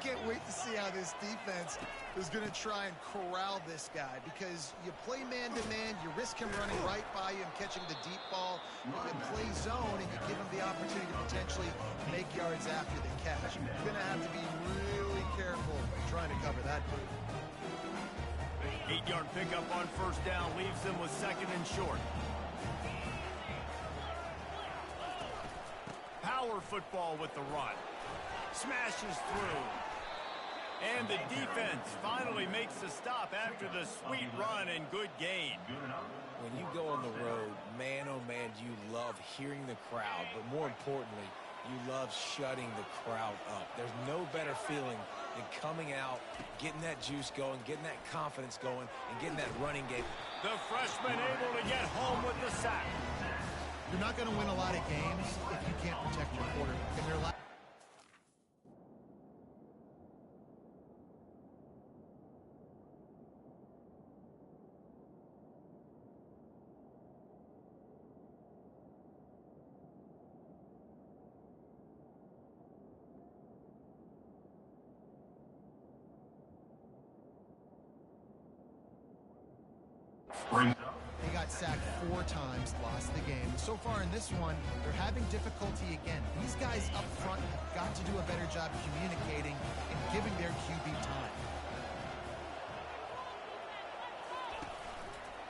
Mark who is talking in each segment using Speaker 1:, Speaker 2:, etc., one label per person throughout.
Speaker 1: can't wait to see how this defense is going to try and corral this guy, because you play man-to-man, you risk him running right by you and catching the deep ball. You play zone, and you give him the opportunity to potentially make yards after the catch. You're going to have to be really careful trying to cover that group.
Speaker 2: 8-yard pickup on first down leaves them with second and short. Power football with the run. Smashes through. And the defense finally makes the stop after the sweet run and good gain.
Speaker 3: When you go on the road, man, oh man, do you love hearing the crowd. But more importantly, you love shutting the crowd up. There's no better feeling than coming out, getting that juice going, getting that confidence going, and getting that running game.
Speaker 2: The freshman able to get home with the sack.
Speaker 1: You're not going to win a lot of games if you can't protect your quarterback. And they're He got sacked 4 times, lost the game. So far in this one, they're having difficulty again. These guys up front have got to do a better job communicating and giving their QB time.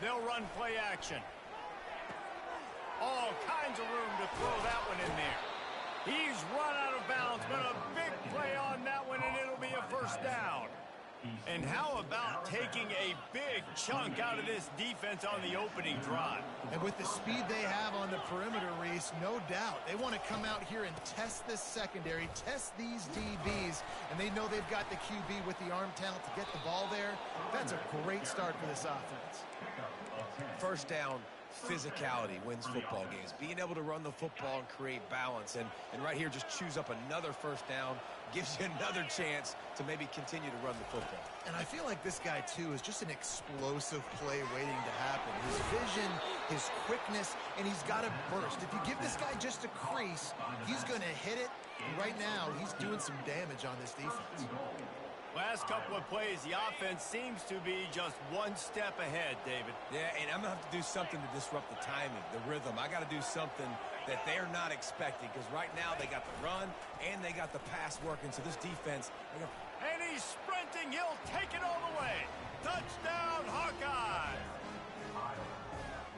Speaker 2: They'll run play action. All kinds of room to throw that one in there. He's run out of bounds, but a big play on that one, and it'll be a first down. And how about taking a big chunk out of this defense on the opening drive?
Speaker 1: And with the speed they have on the perimeter, Reese, no doubt, they want to come out here and test this secondary, test these DBs, and they know they've got the QB with the arm talent to get the ball there. That's a great start for this offense.
Speaker 3: First down, physicality wins football games. Being able to run the football and create balance. And right here, just choose up another first down, gives you another chance to maybe continue to run the football.
Speaker 1: And I feel like this guy, too, is just an explosive play waiting to happen. His vision, his quickness, and he's got a burst. If you give this guy just a crease, he's going to hit it. And right now, he's doing some damage on this defense.
Speaker 2: Last couple of plays, the offense seems to be just one step ahead, David.
Speaker 3: Yeah, and I'm going to have to do something to disrupt the timing, the rhythm. I got to do something that they're not expecting, because right now they got the run and they got the pass working. So this defense...
Speaker 2: And he's sprinting. He'll take it all the way. Touchdown, Hawkeyes!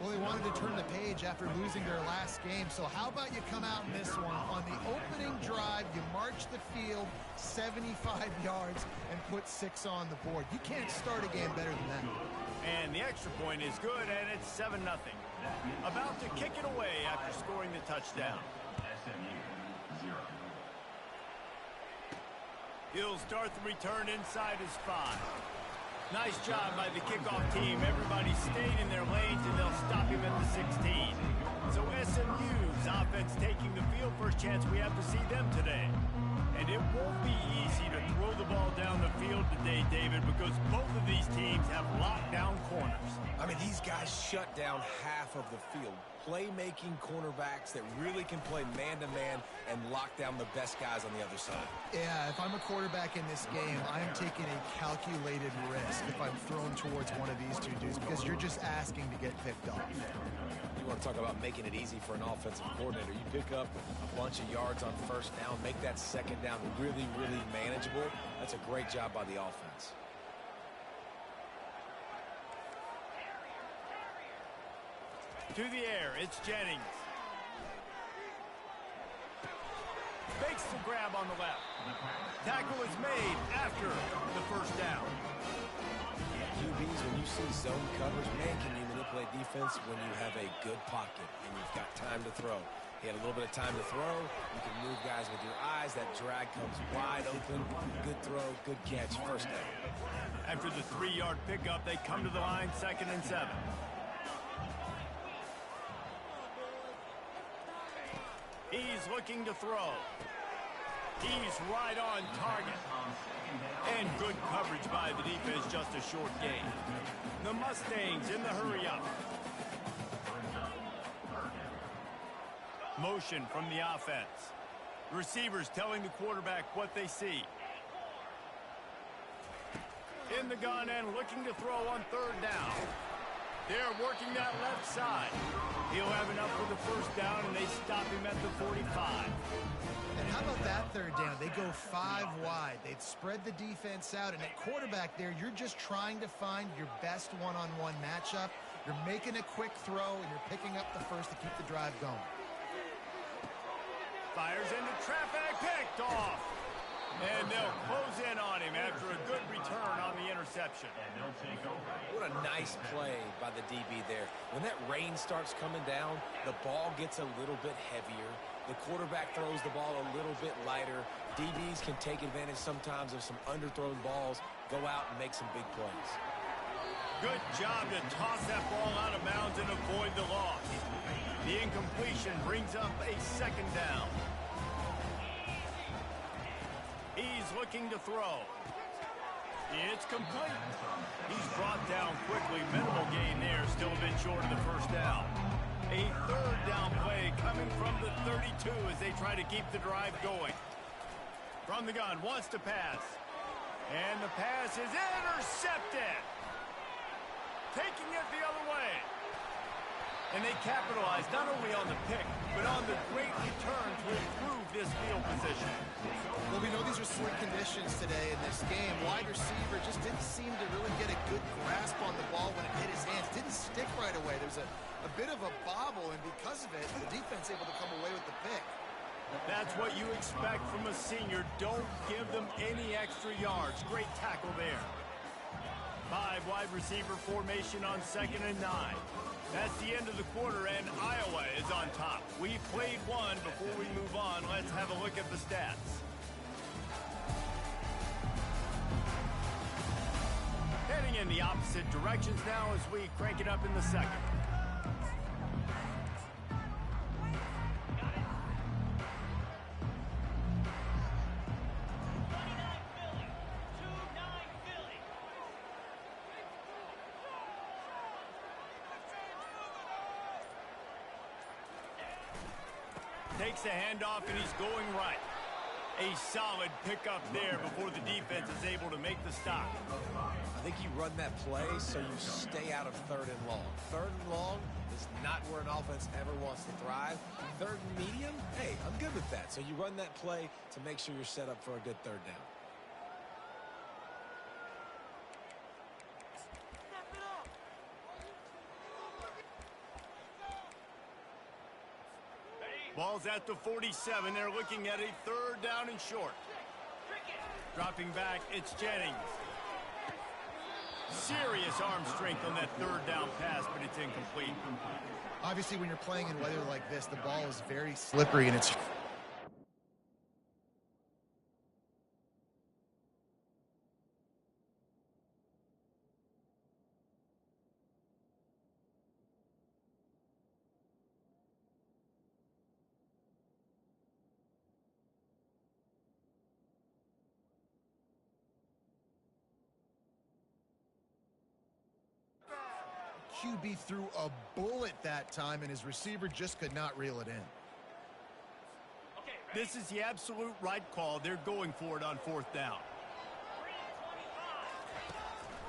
Speaker 1: Well, they wanted to turn the page after losing their last game, so how about you come out in this one? On the opening drive, you march the field 75 yards and put 6 on the board. You can't start a game better than that.
Speaker 2: And the extra point is good, and it's 7-0. About to kick it away after scoring the touchdown. He'll start the return inside his 5. Nice job by the kickoff team. Everybody stayed in their lanes, and they'll stop him at the 16. So SMU's offense taking the field. First chance we have to see them today. And it won't be easy to throw the ball down the field today, David, because both of these teams have lockdown corners.
Speaker 3: I mean, these guys shut down half of the field. Playmaking cornerbacks that really can play man-to-man and lock down the best guys on the other side.
Speaker 1: Yeah, if I'm a quarterback in this game, I am taking a calculated risk if I'm thrown towards one of these two dudes, because you're just asking to get picked off.
Speaker 3: You want to talk about making it easy for an offensive coordinator. You pick up a bunch of yards on first down, make that second down really, really manageable. That's a great job by the offense.
Speaker 2: To the air, it's Jennings. Fakes the grab on the left. Tackle is made after the first down.
Speaker 3: QBs, when you see zone coverage, man, can you manipulate defense when you have a good pocket and you've got time to throw. He had a little bit of time to throw. You can move guys with your eyes. That drag comes wide open. Good throw, good catch, first down.
Speaker 2: After the 3-yard pickup, they come to the line, 2nd and 7. He's looking to throw. He's right on target. And good coverage by the defense, just a short gain. The Mustangs in the hurry up. Motion from the offense. Receivers telling the quarterback what they see. in the gun and looking to throw on third down. They're working that left side. He'll have enough for the first down, and they stop him at the 45.
Speaker 1: And how about that third down? They go 5 wide. They'd spread the defense out, and at quarterback there, you're just trying to find your best one-on-one matchup. You're making a quick throw, and you're picking up the first to keep the drive going.
Speaker 2: Fires into traffic, picked off. And they'll close in on him after a good return on the interception.
Speaker 3: What a nice play by the DB there. When that rain starts coming down, the ball gets a little bit heavier. The quarterback throws the ball a little bit lighter. DBs can take advantage sometimes of some underthrown balls, go out and make some big plays.
Speaker 2: Good job to toss that ball out of bounds and avoid the loss. The incompletion brings up a second down. He's looking to throw. It's complete. He's brought down quickly. Minimal gain there. Still a bit short of the first down. A third down play coming from the 32 as they try to keep the drive going. From the gun, wants to pass. And the pass is intercepted. Taking it the other way. And they capitalize not only on the pick, but on the great return to improve this field position.
Speaker 1: Well, we know these are slick conditions today in this game. Wide receiver just didn't seem to really get a good grasp on the ball when it hit his hands. Didn't stick right away. There's a bit of a bobble, and because of it, the defense able to come away with the pick.
Speaker 2: That's what you expect from a senior. Don't give them any extra yards. Great tackle there. 5 wide receiver formation on 2nd and 9. That's the end of the quarter, and Iowa is on top. We played one. Before we move on, let's have a look at the stats. Heading in the opposite directions now as we crank it up in the second. Takes the handoff, and he's going right. A solid pickup there before the defense is able to make the stop.
Speaker 3: I think you run that play so you stay out of 3rd and long. 3rd and long is not where an offense ever wants to thrive. 3rd and medium, hey, I'm good with that. So you run that play to make sure you're set up for a good 3rd down.
Speaker 2: Ball's at the 47. They're looking at a 3rd down and short. Dropping back, it's Jennings. Serious arm strength on that 3rd down pass, but it's incomplete.
Speaker 1: Obviously, when you're playing in weather like this, the ball is very slippery, and it's QB threw a bullet that time, and his receiver just could not reel it in.
Speaker 2: This is the absolute right call. They're going for it on 4th down.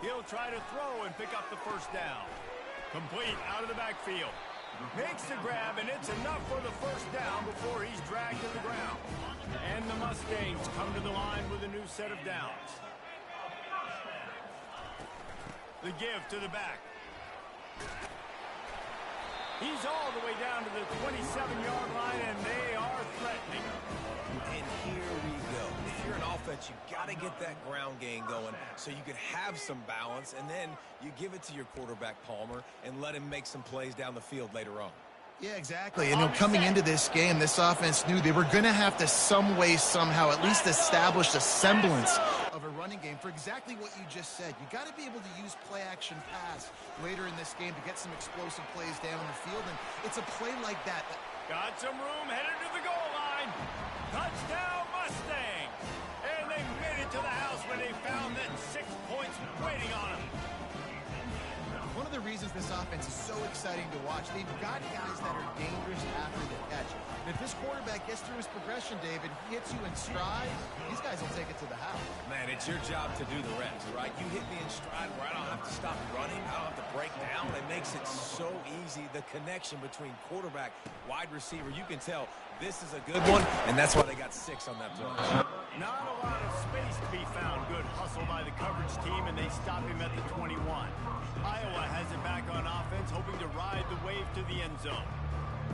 Speaker 2: He'll try to throw and pick up the first down. Complete out of the backfield. Makes the grab, and it's enough for the first down before he's dragged to the ground. And the Mustangs come to the line with a new set of downs. The give to the back. He's all the way down to the 27-yard line, and they are threatening.
Speaker 3: And here we go. If you're an offense, you got to get that ground game going so you can have some balance, and then you give it to your quarterback, Palmer, and let him make some plays down the field later on.
Speaker 1: Yeah, exactly. And coming into this game, this offense knew they were going to have to some way, somehow, at least establish a semblance of a running game for exactly what you just said. You got to be able to use play-action pass later in this game to get some explosive plays down the field, and it's a play like that.
Speaker 2: Got some room, headed to the goal line. Touchdown, Mustang! And they made it to the house when they found that 6 points waiting on them.
Speaker 1: One of the reasons this offense is so exciting to watch, they've got guys that are dangerous after the catch. And if this quarterback gets through his progression, David, hits you in stride, these guys will take it to the house.
Speaker 3: Man, it's your job to do the rest, right? You hit me in stride where I don't have to stop running. I don't have to break down. It makes it so easy. The connection between quarterback, wide receiver, you can tell this is a good one, and that's why they got 6 on that play.
Speaker 2: Not a lot of space to be found. Good hustle by the coverage team, and they stop him at the 21. Iowa has it back on offense, hoping to ride the wave to the end zone.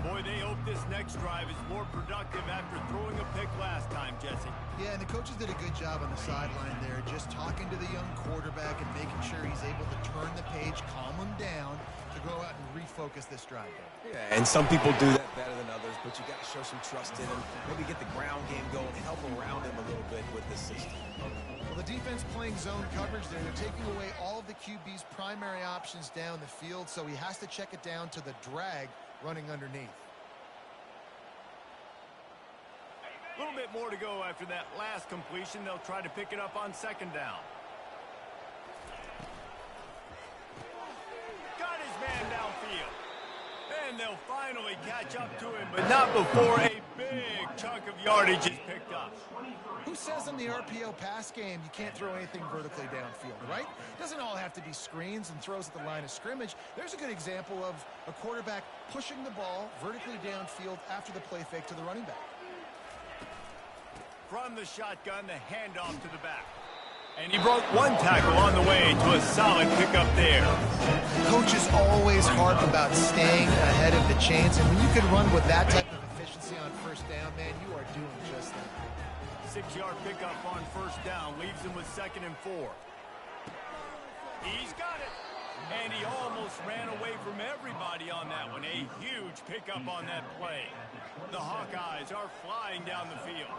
Speaker 2: Boy, they hope this next drive is more productive after throwing a pick last time, Jesse.
Speaker 1: Yeah, and the coaches did a good job on the sideline there, just talking to the young quarterback and making sure he's able to turn the page, calm him down, to go out and refocus this drive.
Speaker 3: Yeah, and some people do that better than others, but you got to show some trust in him. Maybe get the ground game going, help around him a little bit with the system.
Speaker 1: Well, the defense playing zone coverage there. They're taking away all of the QB's primary options down the field, so he has to check it down to the drag running underneath.
Speaker 2: A little bit more to go after that last completion. They'll try to pick it up on second down. Got his man downfield. And they'll finally catch up to him, but not before a big chunk of yardage is picked up.
Speaker 1: Who says in the RPO pass game you can't throw anything vertically downfield, right? It doesn't all have to be screens and throws at the line of scrimmage. There's a good example of a quarterback pushing the ball vertically downfield after the play fake to the running back.
Speaker 2: From the shotgun, the handoff to the back. And he broke one tackle on the way to a solid pickup there.
Speaker 1: Coaches always harp about staying ahead of the chains, and when you can run with that type of efficiency on first down, man, you are doing just that.
Speaker 2: 6-yard pickup on first down leaves him with 2nd and 4. He's got it. And he almost ran away from everybody on that one. A huge pickup on that play. The Hawkeyes are flying down the field.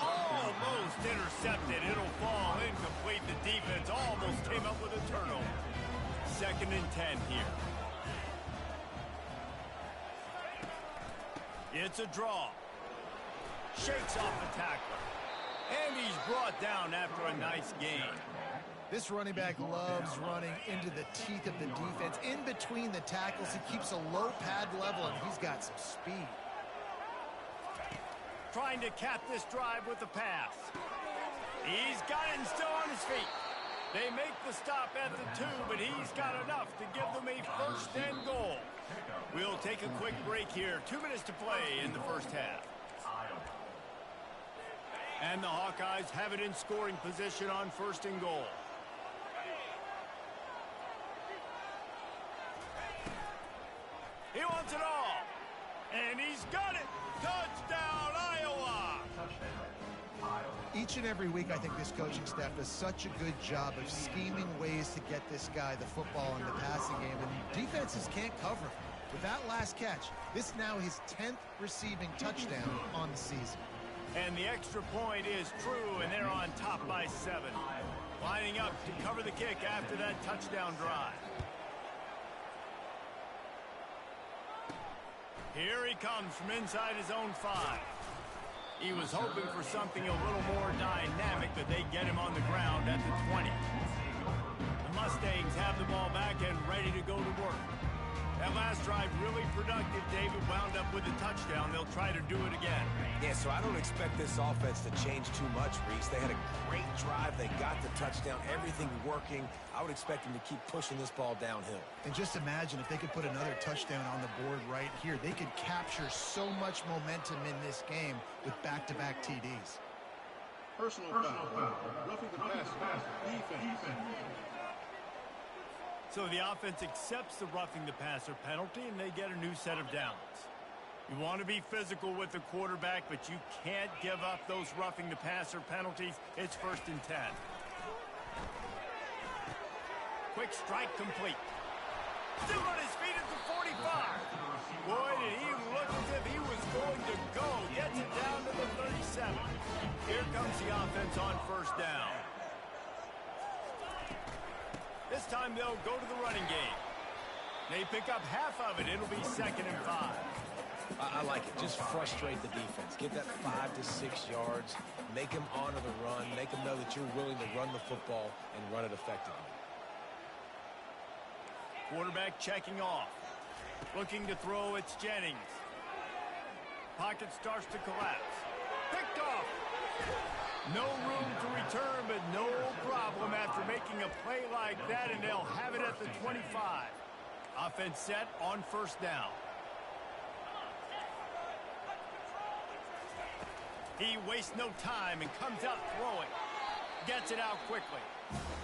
Speaker 2: Almost intercepted. It'll fall incomplete. The defense almost came up with a turnover. 2nd and 10 here. It's a draw. Shakes off the tackler. And he's brought down after a nice gain.
Speaker 1: This running back loves running into the teeth of the defense. In between the tackles, he keeps a low pad level, and he's got some speed.
Speaker 2: Trying to cap this drive with the pass. He's got it and still on his feet. They make the stop at the 2, but he's got enough to give them a 1st and goal. We'll take a quick break here. 2 minutes to play in the first half. And the Hawkeyes have it in scoring position on 1st and goal. He wants it all. And he's got it. Touchdown, Iowa.
Speaker 1: Each and every week, I think this coaching staff does such a good job of scheming ways to get this guy the football in the passing game, and defenses can't cover him. With that last catch, this is now his 10th receiving touchdown on the season.
Speaker 2: And the extra point is true, and they're on top by 7. Lining up to cover the kick after that touchdown drive. Here he comes from inside his own 5. He was hoping for something a little more dynamic, but they get him on the ground at the 20. The Mustangs have the ball back and ready to go to work. That last drive really productive. David wound up with a touchdown. They'll try to do it again.
Speaker 3: Yeah, so I don't expect this offense to change too much, Reese. They had a great drive. They got the touchdown. Everything working. I would expect them to keep pushing this ball downhill.
Speaker 1: And just imagine if they could put another touchdown on the board right here. They could capture so much momentum in this game with back-to-back TDs.
Speaker 4: Personal foul. Roughing the pass. Defense.
Speaker 2: So the offense accepts the roughing the passer penalty, and they get a new set of downs. You want to be physical with the quarterback, but you can't give up those roughing the passer penalties. It's 1st and 10. Quick strike complete. Still on his feet at the 45. Boy, did he look as if he was going to go. Gets it down to the 37. Here comes the offense on 1st down. This time they'll go to the running game. They pick up half of it. It'll be 2nd and 5.
Speaker 3: I like it. Just frustrate the defense. Get that 5 to 6 yards. Make them honor the run. Make them know that you're willing to run the football and run it effectively.
Speaker 2: Quarterback checking off. Looking to throw, it's Jennings. Pocket starts to collapse. Picked off. No room to return, but no problem after making a play like that, and they'll have it at the 25. Offense set on first down. He wastes no time and comes out throwing. Gets it out quickly.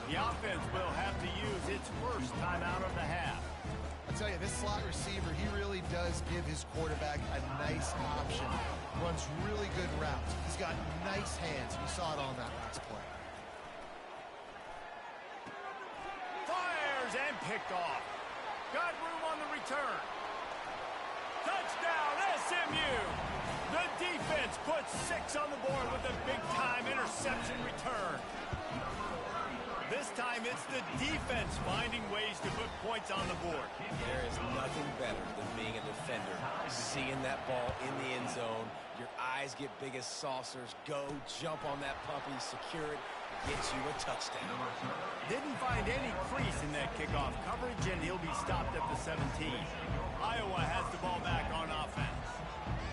Speaker 2: The offense will have to use its first timeout of the half.
Speaker 1: I'll tell you, this slot receiver, he really does give his quarterback a nice option. Runs really good routes. He's got nice hands. We saw it on that last play.
Speaker 2: Fires and picked off. Got room on the return. Touchdown, SMU! The defense puts 6 on the board with a big-time interception return. This time it's the defense finding ways to put points on the board.
Speaker 3: There is nothing better than being a defender. Seeing that ball in the end zone, your eyes get big as saucers. Go, jump on that puppy, secure it, gets you a touchdown.
Speaker 2: Didn't find any crease in that kickoff coverage, and he'll be stopped at the 17. Iowa has the ball back on offense.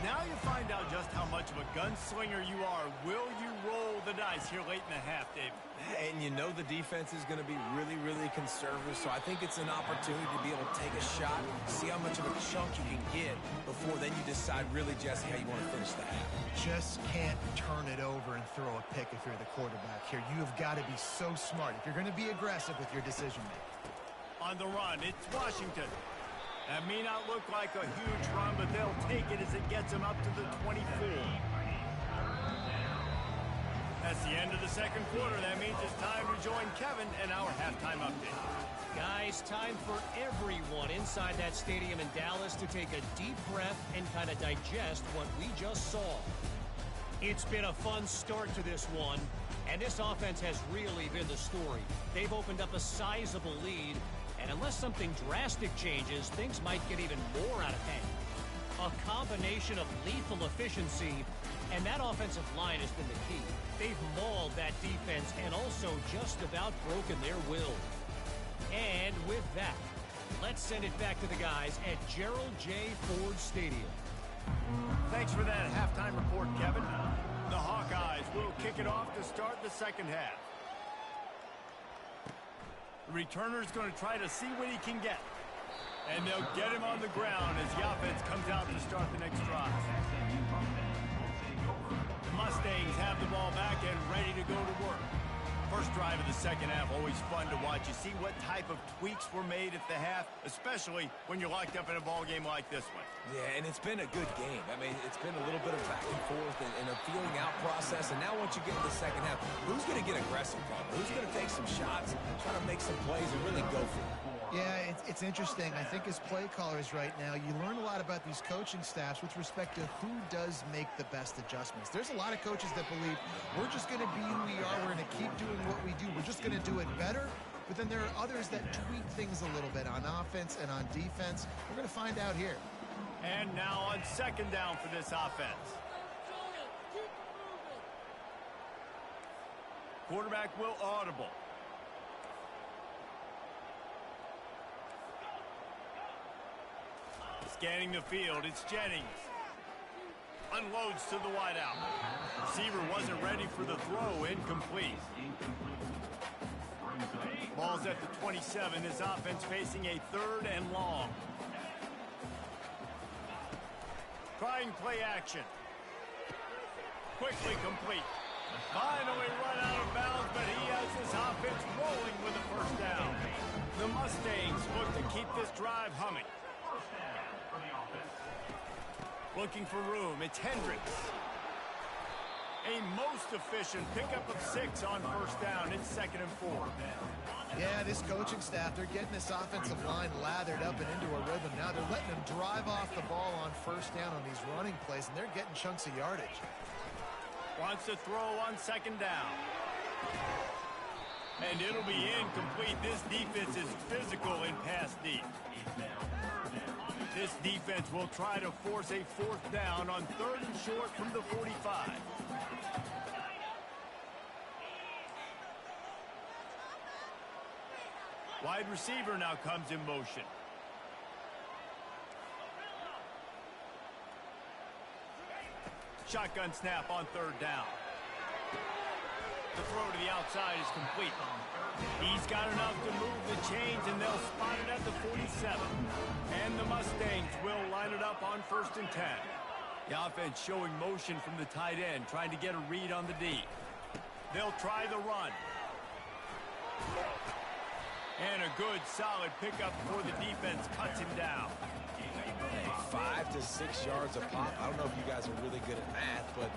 Speaker 2: Now you find out just how much of a gunslinger you are. Will you roll the dice here late in the half, David?
Speaker 3: And you know the defense is going to be really, really conservative, so I think it's an opportunity to be able to take a shot, see how much of a chunk you can get before then you decide really, Jesse, how you want to finish the half.
Speaker 1: Just can't turn it over and throw a pick if you're the quarterback here. You have got to be so smart if you're going to be aggressive with your decision-making.
Speaker 2: On the run, it's Washington. That may not look like a huge run, but they'll take it as it gets them up to the 24. That's the end of the second quarter. That means it's time to join Kevin and our halftime update.
Speaker 5: Guys, time for everyone inside that stadium in Dallas to take a deep breath and kind of digest what we just saw. It's been a fun start to this one, and this offense has really been the story. They've opened up a sizable lead, and unless something drastic changes, things might get even more out of hand. A combination of lethal efficiency, and that offensive line has been the key. They've mauled that defense and also just about broken their will. And with that, let's send it back to the guys at Gerald J. Ford Stadium.
Speaker 2: Thanks for that halftime report, Kevin. The Hawkeyes will kick it off to start the second half. The returner's going to try to see what he can get. And they'll get him on the ground as the offense comes out to start the next drive. The Mustangs have the ball back and ready to go to work. First drive of the second half, always fun to watch. You see what type of tweaks were made at the half, especially when you're locked up in a ball game like this one.
Speaker 3: Yeah, and it's been a good game. I mean, it's been a little bit of back and forth and a feeling out process. And now once you get to the second half, who's going to get aggressive, probably? Who's going to take some shots, try to make some plays, and really go for it?
Speaker 1: Yeah, it's interesting. I think as play callers right now, you learn a lot about these coaching staffs with respect to who does make the best adjustments. There's a lot of coaches that believe we're just going to be who we are. We're going to keep doing what we do. We're just going to do it better. But then there are others that tweak things a little bit on offense and on defense. We're going to find out here.
Speaker 2: And now on second down for this offense. Quarterback will audible. Scanning the field, it's Jennings. Unloads to the wideout. Receiver wasn't ready for the throw, incomplete. Ball's at the 27. This offense facing a third and long. Trying play action. Quickly complete. Finally run out of bounds, but he has this offense rolling with a first down. The Mustangs look to keep this drive humming. Looking for room, it's Hendricks. A most efficient pickup of 6 on first down. It's 2nd and 4.
Speaker 1: Yeah, this coaching staff, they're getting this offensive line lathered up and into a rhythm. Now they're letting them drive off the ball on first down on these running plays, and they're getting chunks of yardage.
Speaker 2: Wants to throw on 2nd down. And it'll be incomplete. This defense is physical in pass deep. This defense will try to force a 4th down on 3rd and short from the 45. Wide receiver now comes in motion. Shotgun snap on 3rd down. The throw to the outside is complete. He's got enough to move the chains, and they'll spot it at the 47. And the Mustangs will line it up on 1st and 10. The offense showing motion from the tight end, trying to get a read on the D. They'll try the run. And a good, solid pickup before the defense cuts him down.
Speaker 3: Hey, 5 to 6 yards a pop. I don't know if you guys are really good at math, but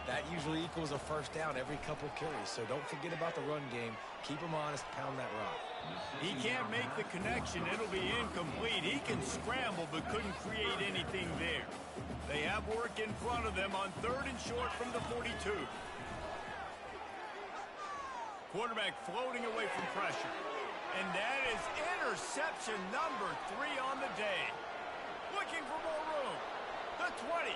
Speaker 3: that usually equals a 1st down every couple carries. So don't forget about the run game. Keep them honest, pound that rock.
Speaker 2: He can't make the connection. It'll be incomplete. He can scramble, but couldn't create anything there. They have work in front of them on 3rd and short from the 42. Quarterback floating away from pressure. And that is interception number 3 on the day. Looking for more room. The 20.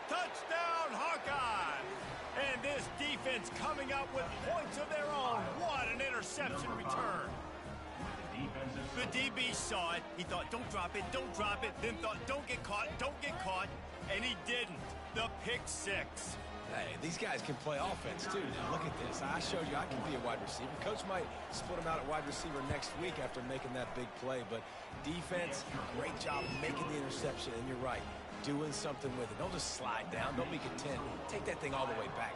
Speaker 2: Touchdown, Hawkeyes! And this defense coming up with points of their own. What an interception return. The DB saw it. He thought, don't drop it, don't drop it. Then thought, don't get caught, don't get caught. And he didn't. The pick 6.
Speaker 3: Hey, these guys can play offense, too. Now, look at this. I showed you I can be a wide receiver. Coach might split him out at wide receiver next week after making that big play. But defense, great job making the interception. And you're right, doing something with it. Don't just slide down. Don't be content. Take that thing all the way back.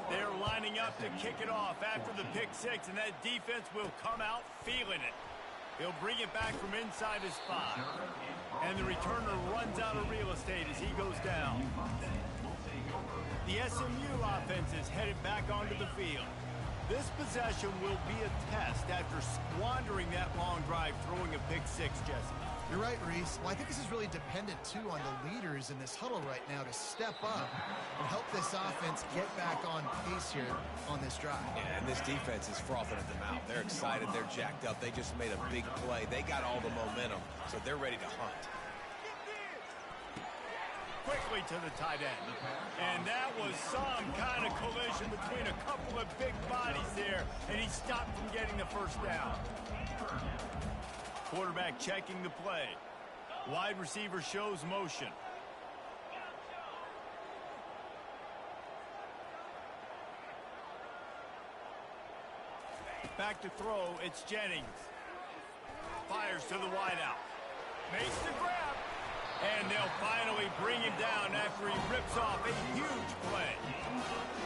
Speaker 2: They're lining up to kick it off after the pick 6, and that defense will come out feeling it. He'll bring it back from inside his 5. And the returner runs out of real estate as he goes down. The SMU offense is headed back onto the field. This possession will be a test after squandering that long drive throwing a pick 6, Jesse.
Speaker 1: You're right, Reese. Well, I think this is really dependent, too, on the leaders in this huddle right now to step up and help this offense get back on pace here on this drive.
Speaker 3: Yeah, and this defense is frothing at the mouth. They're excited. They're jacked up. They just made a big play. They got all the momentum, so they're ready to hunt.
Speaker 2: Quickly to the tight end. And that was some kind of collision between a couple of big bodies there, and he stopped from getting the 1st down. Quarterback checking the play. Wide receiver shows motion. Back to throw, it's Jennings. Fires to the wideout. Makes the grab. And they'll finally bring him down after he rips off a huge play.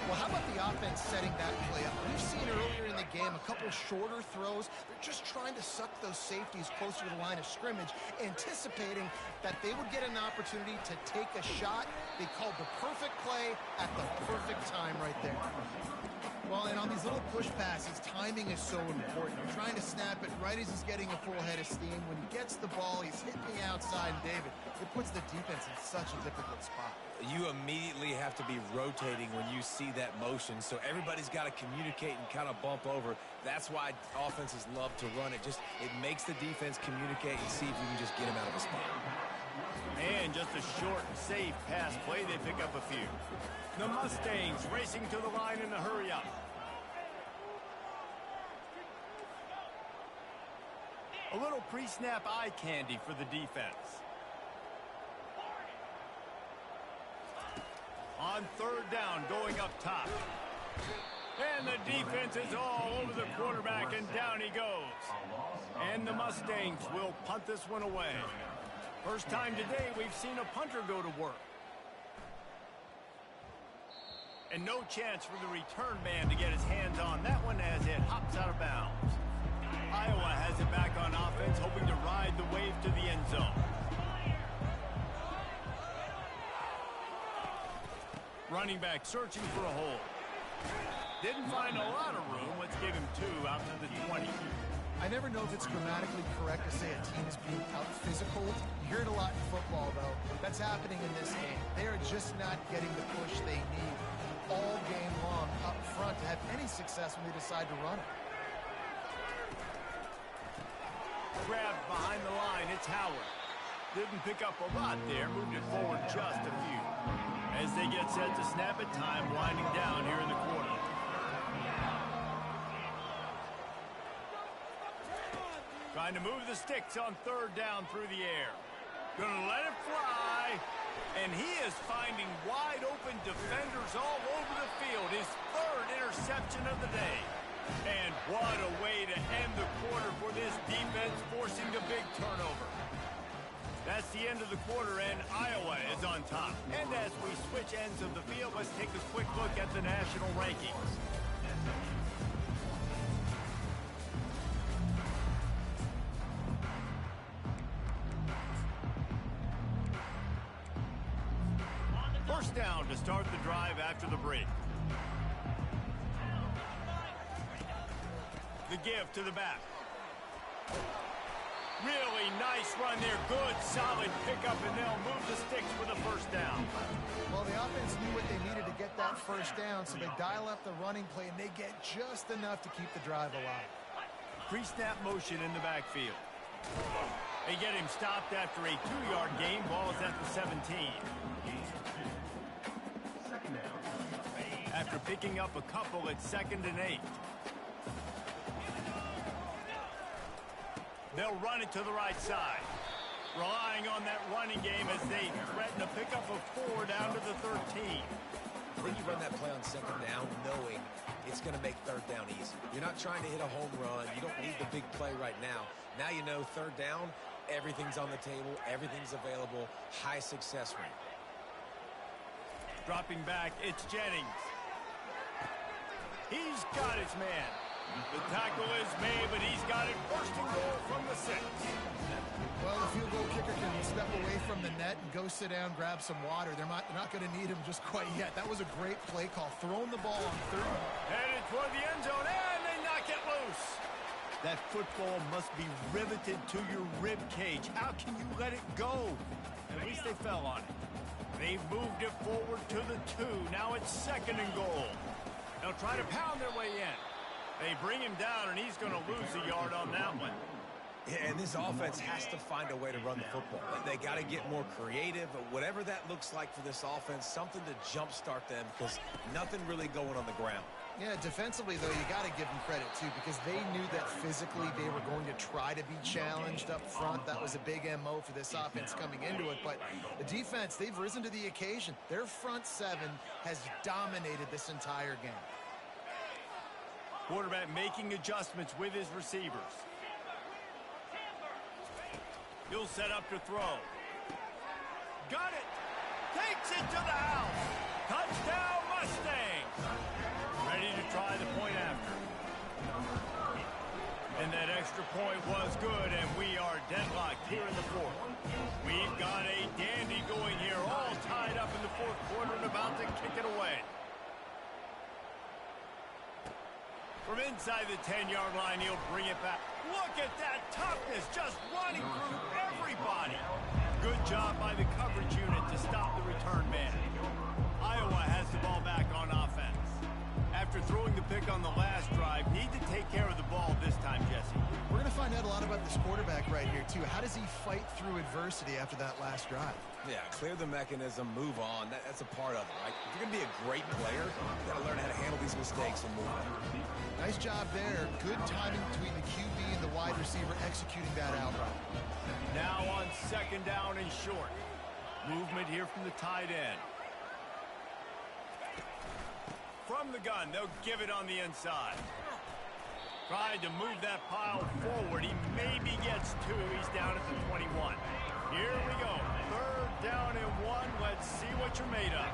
Speaker 1: Well, how about the offense setting that play up? We've seen earlier in the game a couple shorter throws. They're just trying to suck those safeties closer to the line of scrimmage, anticipating that they would get an opportunity to take a shot. They called the perfect play at the perfect time right there. Well, and on these little push passes, timing is so important. You're trying to snap it right as he's getting a full head of steam. When he gets the ball, he's hitting the outside, and David, it puts the defense in such a difficult spot.
Speaker 3: You immediately have to be rotating when you see that motion, so everybody's got to communicate and kind of bump over. That's why offenses love to run it. It makes the defense communicate and see if you can just get him out of a spot.
Speaker 2: And just a short, safe pass play, they pick up a few. The Mustangs racing to the line in a hurry-up. A little pre-snap eye candy for the defense. On 3rd down, going up top. And the defense is all over the quarterback, and down he goes. And the Mustangs will punt this one away. First time today we've seen a punter go to work. And no chance for the return man to get his hands on that one as it hops out of bounds. Iowa has it back on offense, hoping to ride the wave to the end zone. Running back searching for a hole. Didn't find a lot of room. Let's give him 2 out to the 20.
Speaker 1: I never know if it's grammatically correct to say a team is being out-physical. You hear it a lot in football, though. That's happening in this game. They are just not getting the push they need all game long up front to have any success when they decide to run it.
Speaker 2: Grabbed behind the line. It's Howard. Didn't pick up a lot there, moved it forward just a few. As they get set to snap it, time winding down here in the quarter. Trying to move the sticks on third down through the air. Gonna let it fly. And he is finding wide open defenders all over the field. His third interception of the day. And what a way to end the quarter for this defense, forcing the big turnover. That's the end of the quarter, and Iowa is on top. And as we switch ends of the field, let's take a quick look at the national rankings. First down to start the drive after the break. The give to the back. Really nice run there. Good, solid pickup, and they'll move the sticks for the first down.
Speaker 1: Well, the offense knew what they needed to get that first down, so they dial up the running play, and they get just enough to keep the drive alive.
Speaker 2: Pre-snap motion in the backfield. They get him stopped after a 2-yard gain. Ball is at the 17. After picking up a couple, it's 2nd and 8. They'll run it to the right side. Relying on that running game as they threaten to pick up a 4 down to the 13.
Speaker 3: I think you run that play on 2nd down knowing it's going to make 3rd down easy. You're not trying to hit a home run. You don't need the big play right now. Now you know 3rd down, everything's on the table, everything's available, high success rate.
Speaker 2: Dropping back, it's Jennings. He's got his man. The tackle is made, but he's got it first and goal from the 6.
Speaker 1: Well, the field goal kicker can step away from the net and go sit down, grab some water. They're not going to need him just quite yet. That was a great play call. Throwing the ball on 3rd.
Speaker 2: Headed toward the end zone, and they knock it loose. That football must be riveted to your rib cage. How can you let it go? At least they fell on it. They've moved it forward to the 2. Now it's 2nd and goal. They'll try to pound their way in. They bring him down, and he's going to lose a yard on that one.
Speaker 3: Yeah, and this offense has to find a way to run the football. They got to get more creative, but whatever that looks like for this offense, something to jumpstart them because nothing really going on the ground.
Speaker 1: Yeah, defensively, though, you got to give them credit, too, because they knew that physically they were going to try to be challenged up front. That was a big MO for this offense coming into it. But the defense, they've risen to the occasion. Their front 7 has dominated this entire game.
Speaker 2: Quarterback making adjustments with his receivers. He'll set up to throw. Got it. Takes it to the house. Touchdown Mustangs. Ready to try the point after. And that extra point was good, and we are deadlocked here in the 4th. We've got a dandy going here, all tied up in the 4th quarter and about to kick it away. From inside the 10-yard line, he'll bring it back. Look at that toughness, just running through everybody. Good job by the coverage unit to stop the return man. Iowa has the ball back on offense. After throwing the pick on the last drive, need to take care of the ball this time, Jesse.
Speaker 1: We're going to find out a lot about this quarterback right here, too. How does he fight through adversity after that last drive?
Speaker 3: Yeah, clear the mechanism, move on. That's a part of it, right? If you're going to be a great player, you got to learn how to handle these mistakes and move on.
Speaker 1: Nice job there. Good timing between the QB and the wide receiver executing that out route.
Speaker 2: Now on 2nd down and short. Movement here from the tight end. From the gun, they'll give it on the inside. Tried to move that pile forward. He maybe gets 2. He's down at the 21. Here we go. 3rd down and 1. Let's see what you're made of.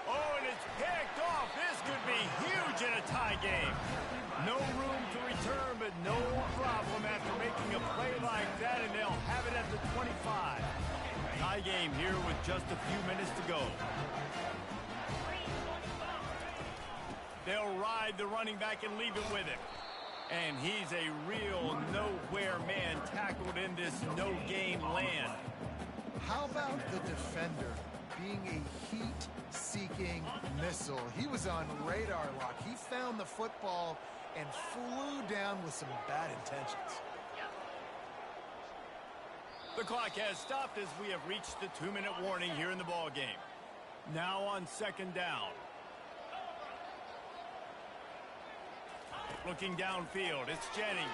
Speaker 2: Oh, and it's picked off. This could be huge in a tie game. No room to return, but no problem after making a play like that, and they'll have it at the 25. Tie game here with just a few minutes to go. They'll ride the running back and leave it with him. And he's a real nowhere man tackled in this no-game land.
Speaker 1: How about the defender being a heat-seeking missile? He was on radar lock. He found the football and flew down with some bad intentions.
Speaker 2: The clock has stopped as we have reached the 2-minute warning here in the ball game. Now on second down. Looking downfield, it's Jennings.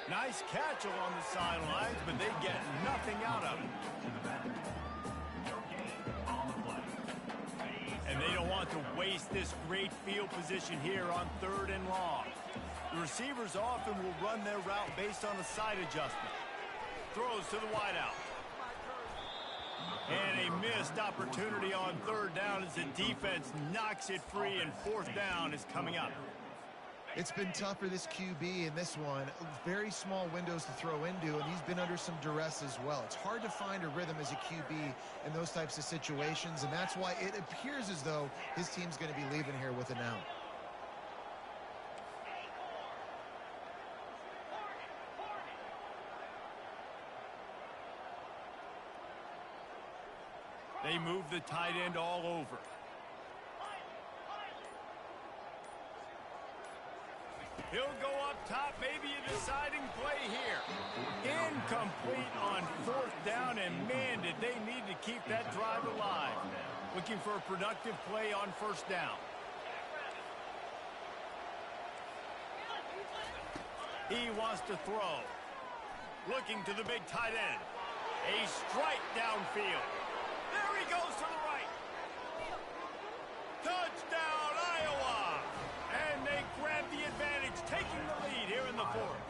Speaker 2: Nice catch along the sidelines, but they get nothing out of it. And they don't want to waste this great field position here on 3rd and long. The receivers often will run their route based on a side adjustment. Throws to the wideout. And a missed opportunity on 3rd down as the defense knocks it free, and 4th down is coming up.
Speaker 1: It's been tough for this QB in this one. Very small windows to throw into, and he's been under some duress as well. It's hard to find a rhythm as a QB in those types of situations, and that's why it appears as though his team's going to be leaving here with an out.
Speaker 2: They move the tight end all over. He'll go up top, maybe a deciding play here. Incomplete on 4th down, and man, did they need to keep that drive alive. Looking for a productive play on 1st down. He wants to throw. Looking to the big tight end. A strike downfield. There he goes to the right. Touchdown, Iowa! And they grab the advantage, taking the lead here in the 4th.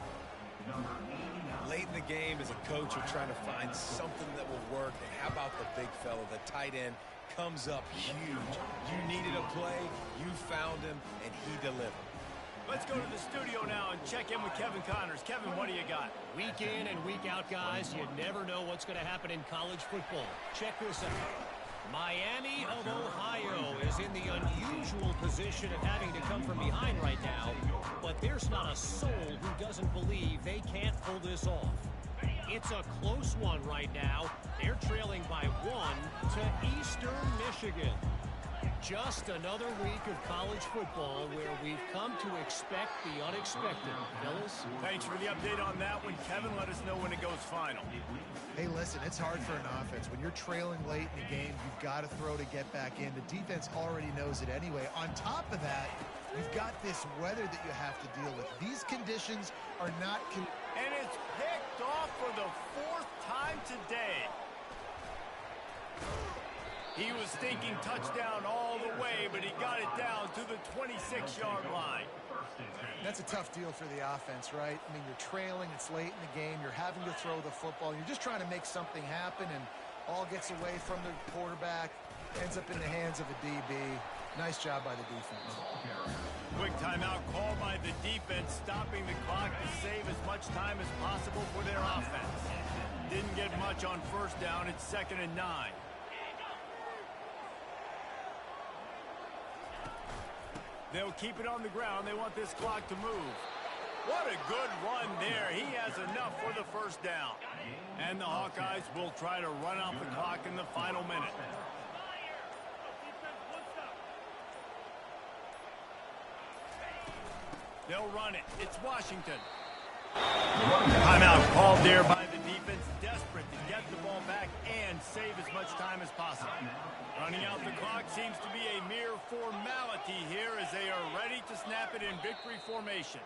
Speaker 3: Late in the game, as a coach, you're trying to find something that will work. And how about the big fella, the tight end, comes up huge. You needed a play, you found him, and he delivered.
Speaker 2: Let's go to the studio now and check in with Kevin Connors. Kevin, what do you got?
Speaker 5: Week in and week out, guys, you never know what's going to happen in college football. Check this out. Miami of Ohio is in the unusual position of having to come from behind right now, but there's not a soul who doesn't believe they can't pull this off. It's a close one right now. They're trailing by 1 to Eastern Michigan. Just another week of college football where we've come to expect the unexpected. Fellas?
Speaker 2: Thanks for the update on that one, Kevin. Let us know when it goes final.
Speaker 1: Hey, listen, it's hard for an offense. When you're trailing late in the game, you've got to throw to get back in. The defense already knows it anyway. On top of that, you've got this weather that you have to deal with. These conditions are not...
Speaker 2: And it's picked off for the 4th time today. He was thinking touchdown all the way, but he got it down to the 26-yard line.
Speaker 1: That's a tough deal for the offense, right? I mean, you're trailing, it's late in the game, you're having to throw the football, you're just trying to make something happen, and all gets away from the quarterback, ends up in the hands of a DB. Nice job by the defense.
Speaker 2: Quick timeout called by the defense, stopping the clock to save as much time as possible for their offense. Didn't get much on 1st down, it's 2nd and 9. They'll keep it on the ground. They want this clock to move. What a good run there. He has enough for the 1st down. And the Hawkeyes will try to run out the clock in the final minute. They'll run it. It's Washington. Timeout called there by the defense, desperate to get the ball back and save as much time as possible. Running out the clock seems to be a mere formality here as they are ready to snap it in victory formation.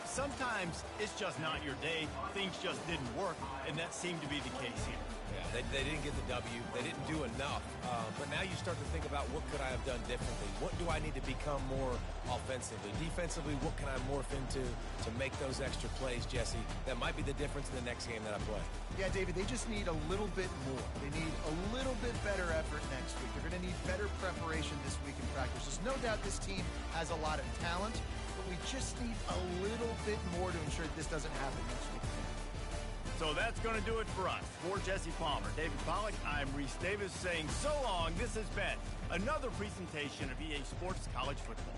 Speaker 2: Sometimes it's just not your day. Things just didn't work, and that seemed to be the case here.
Speaker 3: Yeah, they didn't get the W. They didn't do enough. But now you start to think about what could I have done differently? What do I need to become more offensively? Defensively, what can I morph into to make those extra plays, Jesse? That might be the difference in the next game that I play.
Speaker 1: Yeah, David, they just need a little bit more. They need a little bit better effort next week. They're going to need better preparation this week in practice. There's no doubt this team has a lot of talent, but we just need a little bit more to ensure that this doesn't happen next week.
Speaker 2: So that's going to do it for us. For Jesse Palmer, David Pollack, I'm Reese Davis saying so long. This has been another presentation of EA Sports College Football.